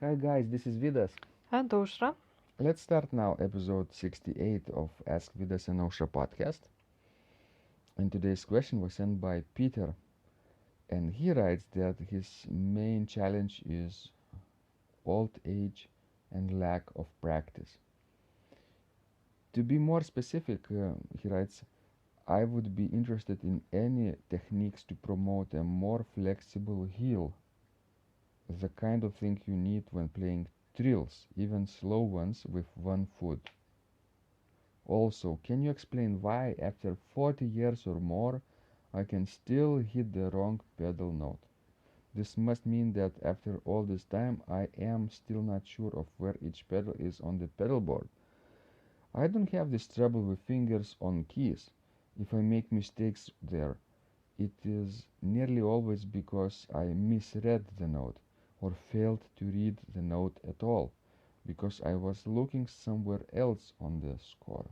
Hi guys, this is Vidas. And Ushra. Let's start now episode 68 of Ask Vidas and Osha podcast. And today's question was sent by Peter, and he writes that his main challenge is old age and lack of practice. To be more specific, he writes, I would be interested in any techniques to promote a more flexible heel, the kind of thing you need when playing trills, even slow ones with one foot. Also, can you explain why after 40 years or more I can still hit the wrong pedal note? This must mean that after all this time I am still not sure of where each pedal is on the pedalboard. I don't have this trouble with fingers on keys. If I make mistakes there, it is nearly always because I misread the note or failed to read the note at all because I was looking somewhere else on the score.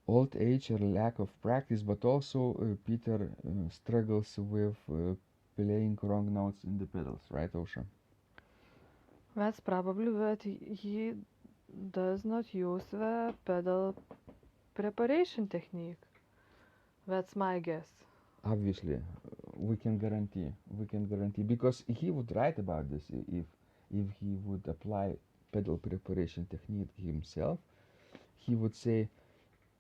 Old age or lack of practice, but also Peter struggles with playing wrong notes in the pedals, right, Osha? That's probably that he does not use the pedal preparation technique. That's my guess. Obviously, we can guarantee, because he would write about this if he would apply pedal preparation technique himself. He would say,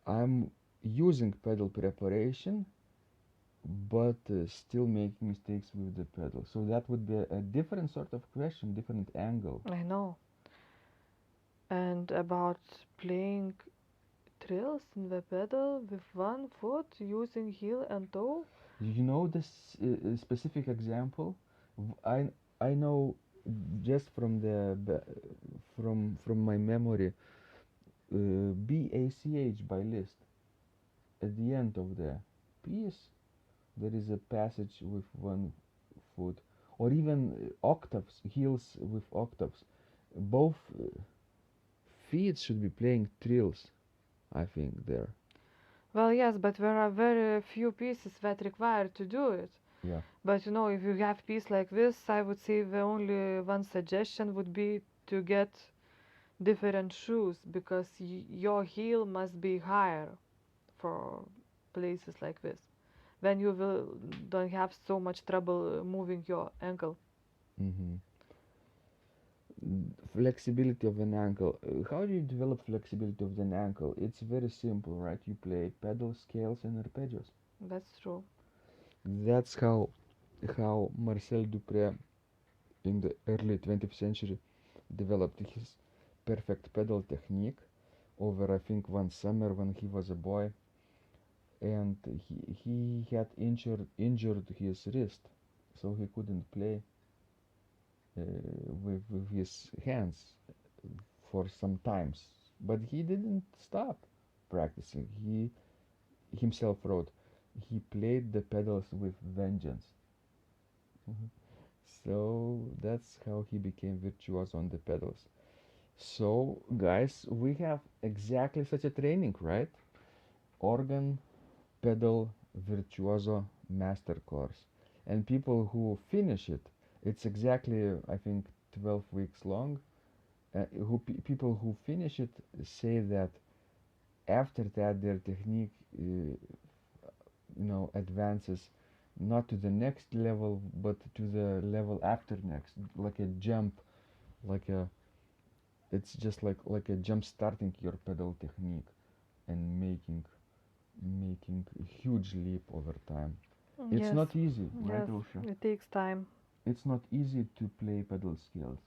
I'm using pedal preparation but still making mistakes with the pedal. So that would be a different sort of question, different angle. I know. And about playing trills in the pedal with one foot using heel and toe? You know this specific example? I know just from my memory, BACH by list. At the end of the piece, there is a passage with one foot, or even octaves, heels with octaves. Both feet should be playing trills, I think, there. Well, yes, but there are very few pieces that require to do it. Yeah. But if you have piece like this, I would say the only one suggestion would be to get different shoes because your heel must be higher for places like this. Then you will don't have so much trouble moving your ankle. Mm-hmm. Flexibility of an ankle. How do you develop flexibility of an ankle? It's very simple, right? You play pedals, scales, and arpeggios. That's true. That's how Marcel Dupré in the early 20th century developed his perfect pedal technique over, I think, one summer when he was a boy, and he had injured his wrist, so he couldn't play with his hands for some times. But he didn't stop practicing. He himself wrote, he played the pedals with vengeance. Mhm. So that's how he became virtuoso on the pedals. So, guys, we have exactly such a training, right? Organ pedal virtuoso master course. And people who finish it, it's exactly, I think, 12 weeks long. People who finish it say that after that their technique advances not to the next level but to the level after next, like a jump, like a it's just like a jump starting your pedal technique and making a huge leap over time. It's Yes, not easy, right, yes, Osha? it takes time. It's not easy to play pedal scales.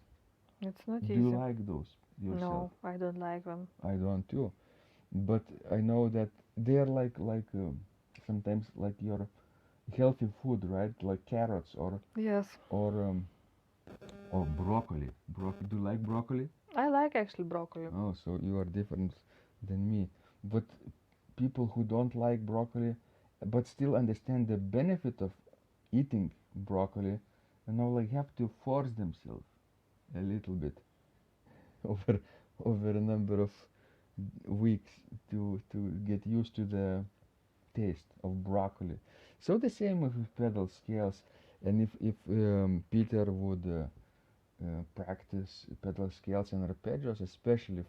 It's not Do you easy. like those yourself? No, I don't like them. I don't too, but I know that they are like sometimes like your healthy food, right? Like carrots Yes, or um, or broccoli. Do you like broccoli? I like actually broccoli. Oh, so you are different than me. But people who don't like broccoli, but still understand the benefit of eating broccoli, like have to force themselves a little bit over over a number of weeks to get used to the taste of broccoli. So the same with pedal scales, and if Peter would practice pedal scales and arpeggios, especially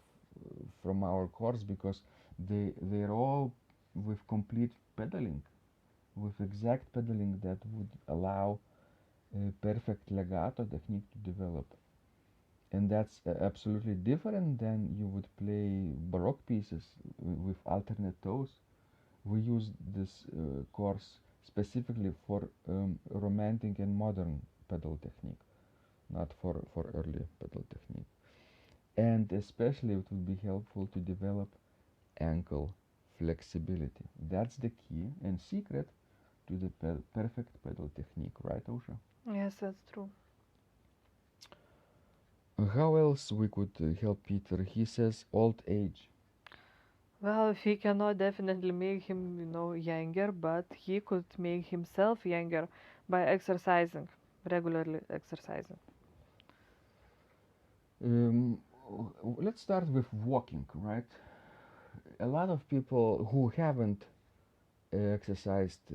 from our course, because they're all with complete pedaling, with exact pedaling that would allow perfect legato technique to develop. And that's absolutely different than you would play baroque pieces with alternate toes. We use this course specifically for romantic and modern pedal technique, not for early pedal technique. And especially it would be helpful to develop ankle flexibility. That's the key and secret to the perfect pedal technique, right, Ausha? Yes, that's true. How else we could help Peter? He says old age. Well, he cannot definitely make him, younger, but he could make himself younger by exercising, regularly exercising. Um, let's start with walking, right? A lot of people who haven't exercised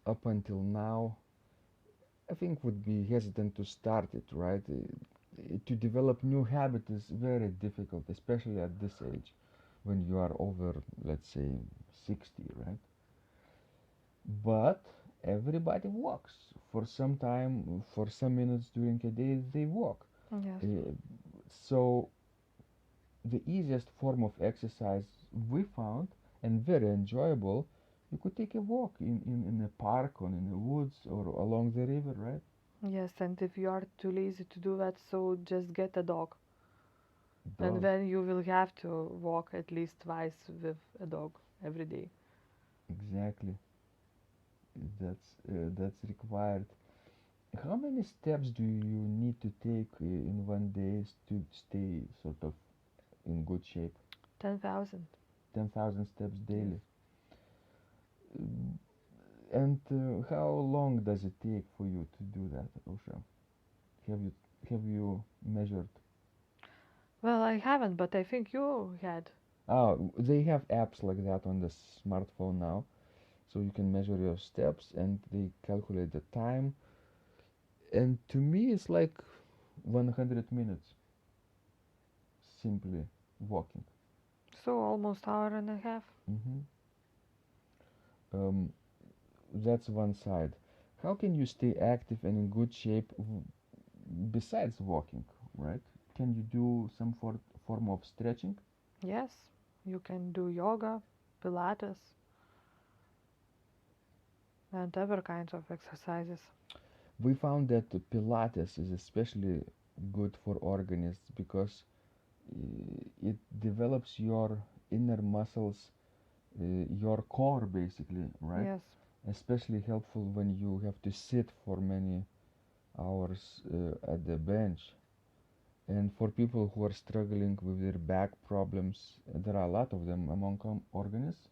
up until now, I think would be hesitant to start it, right? To develop new habit is very difficult, especially at this age when you are over, let's say, 60, right? But everybody walks for some time, for some minutes during a day, they walk. Yes. So the easiest form of exercise we found and very enjoyable, you could take a walk in a park or in the woods or along the river, right? Yes, and if you are too lazy to do that, so just get a dog. And Dog. then you will have to walk at least twice with a dog every day. Exactly. That's required. How many steps do you need to take in one day to stay sort of in good shape? 10,000. 10,000 steps Yes. daily. Um, And how long does it take for you to do that, Osha? Have you have you measured? Well, I haven't, but I think you had. Oh, they have apps like that on the smartphone now, so you can measure your steps and they calculate the time. And to me, it's like 100 minutes simply walking. So almost hour and a half. hmm Um, that's one side. How can you stay active and in good shape besides walking, right? Can you do some form of stretching? Yes, you can do yoga, Pilates, and other kinds of exercises. We found that Pilates is especially good for organists because it develops your inner muscles, your core basically, right? Yes. Especially helpful when you have to sit for many hours at the bench. And for people who are struggling with their back problems, there are a lot of them among organists.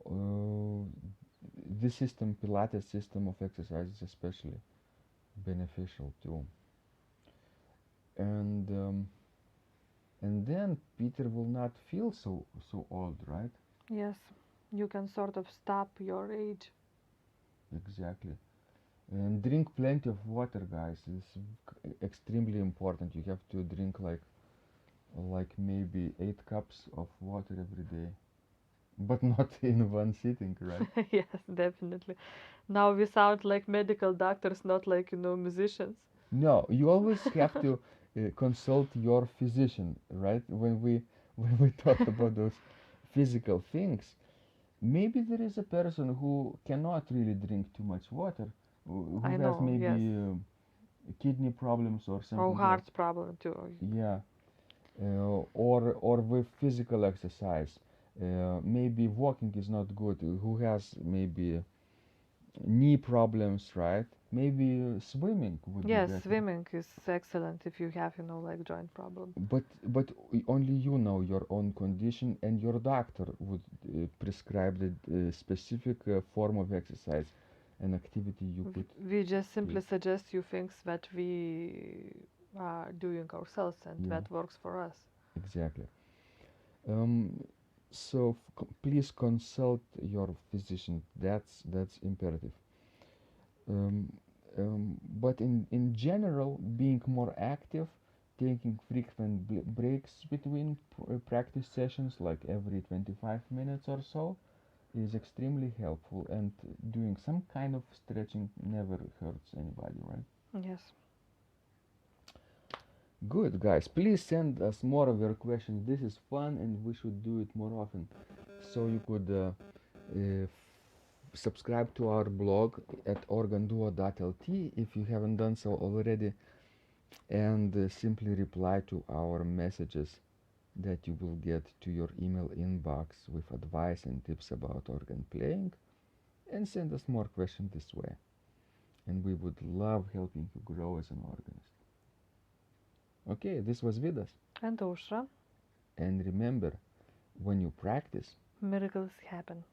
Uh, this system, Pilates system of exercise, is especially beneficial too. And and then Peter will not feel so old, right? Yes, you can sort of stop your age. Exactly. And drink plenty of water, guys. It's extremely important. You have to drink like maybe 8 cups of water every day, but not in one sitting, right? Yes, definitely. Now we sound like medical doctors, not like, musicians. No, you always have to consult your physician, right? When we talk about those physical things, maybe there is a person who cannot really drink too much water, who I has know, yes. maybe kidney problems or Or something else. heart problem too. Yeah, or with physical exercise. Maybe walking is not good. Who has maybe knee problems, right? Maybe swimming would be Yes, better. swimming is excellent if you have, like joint problem. But only you know your own condition, and your doctor would prescribe the specific form of exercise and activity you could We just simply take. suggest you things that we are doing ourselves and Yeah, that works for us. exactly. Um, so please consult your physician. That's imperative. Um, But in general, being more active, taking frequent breaks between practice sessions, like every 25 minutes or so, is extremely helpful, and doing some kind of stretching never hurts anybody, right? Yes. Good, guys. Please send us more of your questions. This is fun, and we should do it more often. So you could subscribe to our blog at organduo.lt if you haven't done so already, and simply reply to our messages that you will get to your email inbox with advice and tips about organ playing, and send us more questions this way. And we would love helping you grow as an organist. Okay, this was Vidas. And Aušra, And remember, when you practice, miracles happen.